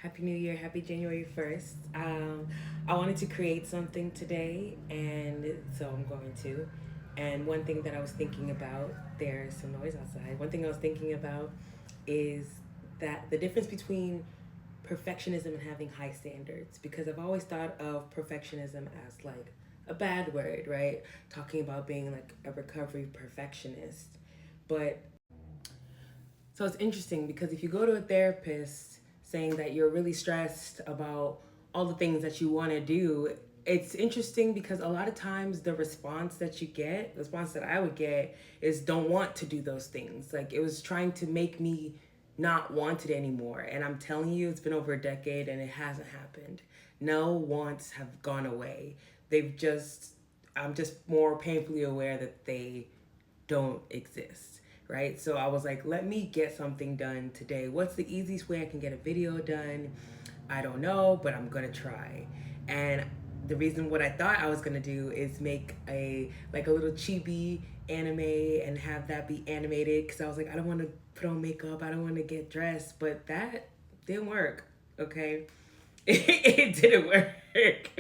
Happy New Year, happy January 1st. I wanted to create something today, and so I'm going to. And one thing that I was thinking about, there's some noise outside. One thing I was thinking about is that the difference between perfectionism and having high standards, because I've always thought of perfectionism as like a bad word, right? Talking about being like a recovery perfectionist. But so it's interesting because if you go to a therapist saying that you're really stressed about all the things that you want to do, it's interesting because a lot of times the response that you get, the response that I would get is don't want to do those things. Like it was trying to make me not want it anymore. And I'm telling you, it's been over a decade and it hasn't happened. No wants have gone away. They've just, I'm just more painfully aware that they don't exist, right? So I was like, let me get something done today. What's the easiest way I can get a video done? I don't know, but I'm gonna try. And the reason what I thought I was gonna do is make a little chibi anime and have that be animated because I was like, I don't want to put on makeup, I don't want to get dressed, but that didn't work. Okay, it didn't work.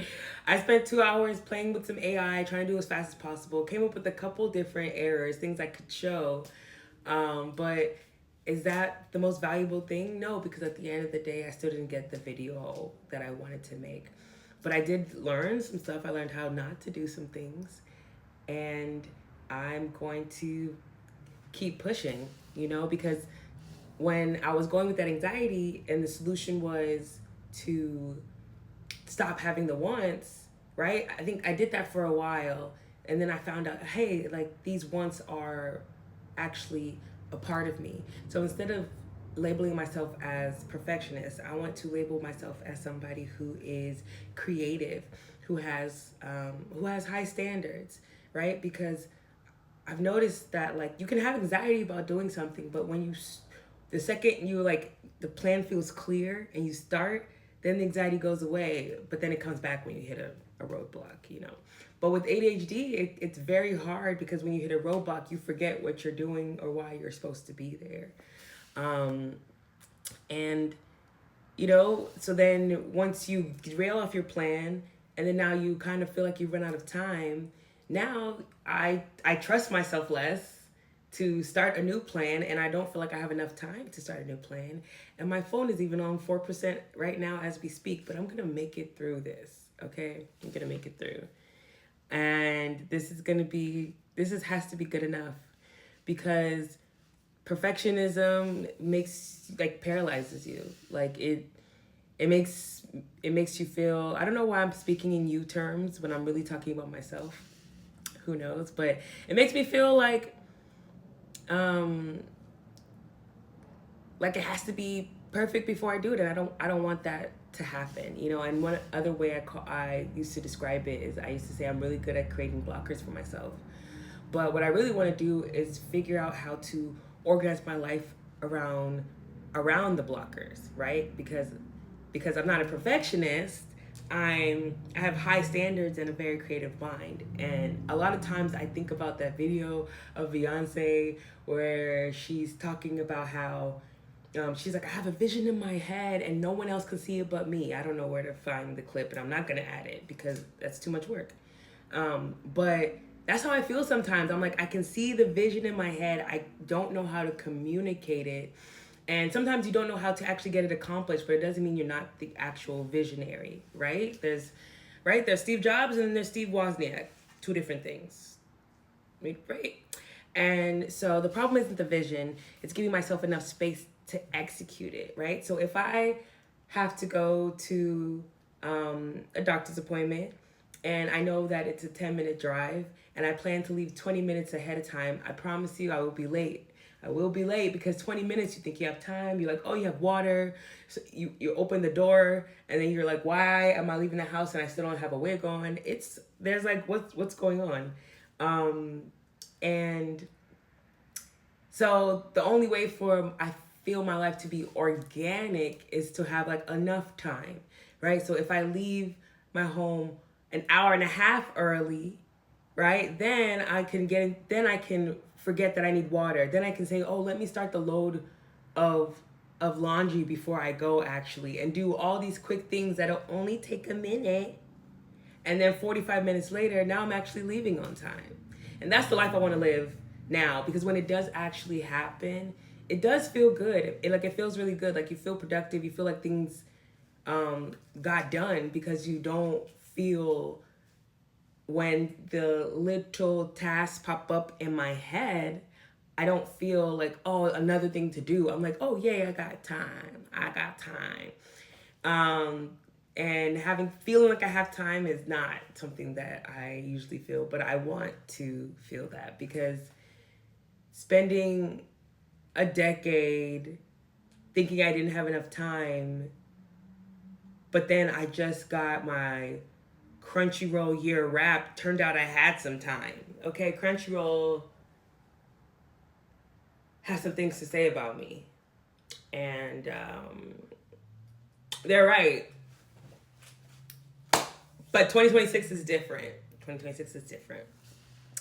I spent 2 hours playing with some AI, trying to do as fast as possible. Came up with a couple different errors, things I could show. But is that the most valuable thing? No, because at the end of the day, I still didn't get the video that I wanted to make. But I did learn some stuff. I learned how not to do some things. And I'm going to keep pushing, because when I was going with that anxiety and the solution was to stop having the wants, right? I think I did that for a while. And then I found out, hey, like these wants are actually a part of me. So instead of labeling myself as perfectionist, I want to label myself as somebody who is creative, who has high standards, right? Because I've noticed that like you can have anxiety about doing something, but when the second you like the plan feels clear and you start, then the anxiety goes away, but then it comes back when you hit a roadblock. But with ADHD, it's very hard because when you hit a roadblock, you forget what you're doing or why you're supposed to be there. Um, and, so then once you derail off your plan and then now you kind of feel like you run out of time, now I trust myself less to start a new plan and I don't feel like I have enough time to start a new plan. And my phone is even on 4% right now as we speak, but I'm going to make it through this. Okay? I'm going to make it through. And has to be good enough because perfectionism makes like paralyzes you. Like it makes it makes you feel, I don't know why I'm speaking in you terms when I'm really talking about myself. Who knows? But it makes me feel um like it has to be perfect before I do it, and I don't want that to happen. And one other way I used to describe it is I used to say I'm really good at creating blockers for myself. But what I really want to do is figure out how to organize my life around the blockers, right? Because I'm not a perfectionist. I have high standards and a very creative mind. And a lot of times I think about that video of Beyonce where she's talking about how she's like, I have a vision in my head and no one else can see it but me. I don't know where to find the clip, and I'm not going to add it because that's too much work. But that's how I feel sometimes. I'm like, I can see the vision in my head. I don't know how to communicate it. And sometimes you don't know how to actually get it accomplished, but it doesn't mean you're not the actual visionary, right? There's Steve Jobs and then there's Steve Wozniak. Two different things. Right. And so the problem isn't the vision, it's giving myself enough space to execute it, right? So if I have to go to a doctor's appointment and I know that it's a 10-minute drive and I plan to leave 20 minutes ahead of time, I promise you I will be late. I will be late because 20 minutes you think you have time. You're like, oh, you have water. So you open the door and then you're like, why am I leaving the house and I still don't have a wig on? There's like, what's going on? And so the only way for I feel my life to be organic is to have like enough time, right? So if I leave my home an hour and a half early, right? Then I can forget that I need water. Then I can say, oh, let me start the load of of laundry before I go, actually, and do all these quick things that'll only take a minute. And then 45 minutes later, now I'm actually leaving on time. And that's the life I want to live now, because when it does actually happen, it does feel good. It feels really good. Like, you feel productive. You feel like things got done, because you don't feel, when the little tasks pop up in my head, I don't feel like, oh, another thing to do. I'm like, oh, yay, I got time. I got time. And feeling like I have time is not something that I usually feel, but I want to feel that, because spending a decade thinking I didn't have enough time, but then I just got my Crunchyroll year wrap, turned out I had some time. Okay, Crunchyroll has some things to say about me. And they're right. But 2026 is different. 2026 is different.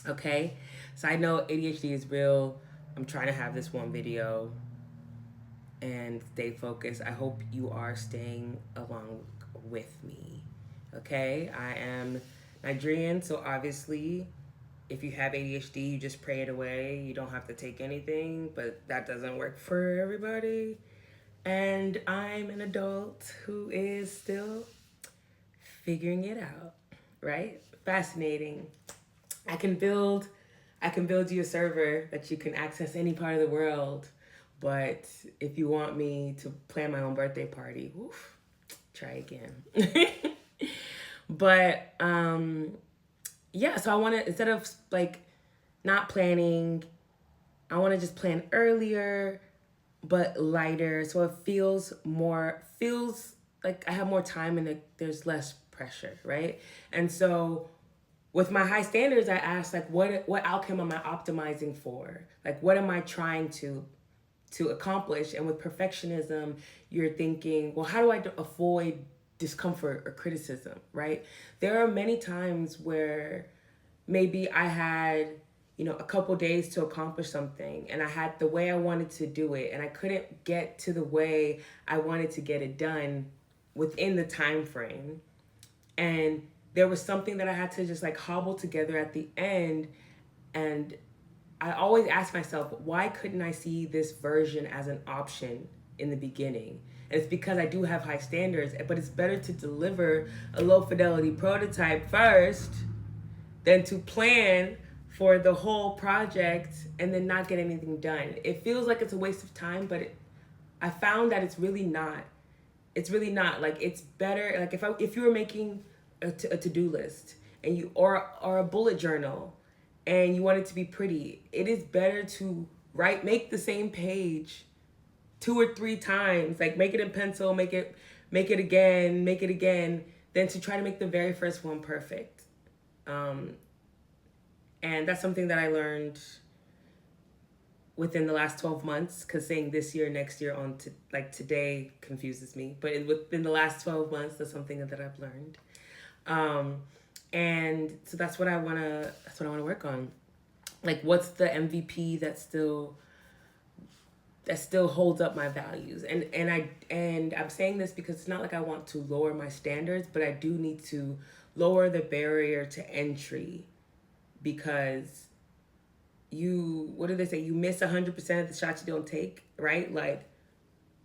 Okay? So I know ADHD is real. I'm trying to have this one video and stay focused. I hope you are staying along with me. Okay? I am Nigerian, so obviously, if you have ADHD, you just pray it away. You don't have to take anything, but that doesn't work for everybody. And I'm an adult who is still figuring it out, right? Fascinating. I can build you a server that you can access any part of the world. But if you want me to plan my own birthday party, oof, try again. But yeah, so I want to, instead of like not planning, I want to just plan earlier but lighter, so it feels like I have more time, and there's less pressure, right? And so with my high standards, I ask, like, what outcome am I optimizing for? Like, what am I trying to accomplish? And with perfectionism, you're thinking, well, how do I avoid discomfort or criticism, right? There are many times where maybe I had, a couple days to accomplish something, and I had the way I wanted to do it, and I couldn't get to the way I wanted to get it done within the time frame. And there was something that I had to just like hobble together at the end. And I always ask myself, why couldn't I see this version as an option in the beginning? And it's because I do have high standards, but it's better to deliver a low fidelity prototype first than to plan for the whole project and then not get anything done. It feels like it's a waste of time, but I found that it's really not. It's really not. Like, it's better, like, if you were making a to-do list, and you or a bullet journal, and you want it to be pretty, it is better to make the same page 2 or 3 times, like make it in pencil, make it again, than to try to make the very first one perfect. And that's something that I learned within the last 12 months, because saying this year, next year on to like today confuses me. But within the last 12 months, that's something that I've learned. And so that's what I want to work on. Like, what's the MVP that still holds up my values? And I'm saying this because it's not like I want to lower my standards, but I do need to lower the barrier to entry, because what do they say? You miss 100% of the shots you don't take, right? Like,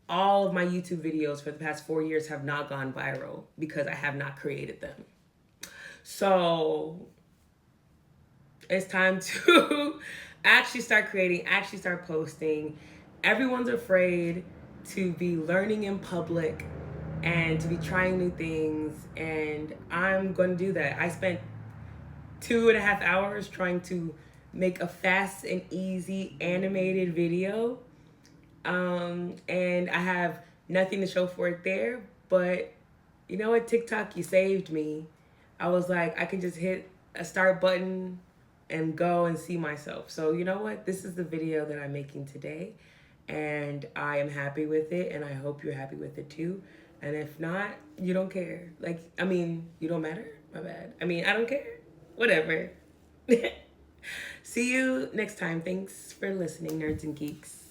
all of my YouTube videos for the past 4 years have not gone viral because I have not created them. So it's time to actually start creating, actually start posting. Everyone's afraid to be learning in public and to be trying new things, and I'm going to do that. I spent 2.5 hours trying to make a fast and easy animated video, and I have nothing to show for it there. But you know what, TikTok, you saved me. I was like, I can just hit a start button and go and see myself. So you know what, this is the video that I'm making today, and I am happy with it, and I hope you're happy with it too. And if not, you don't care. You don't matter. My bad. I don't care. Whatever. See you next time. Thanks for listening, nerds and geeks.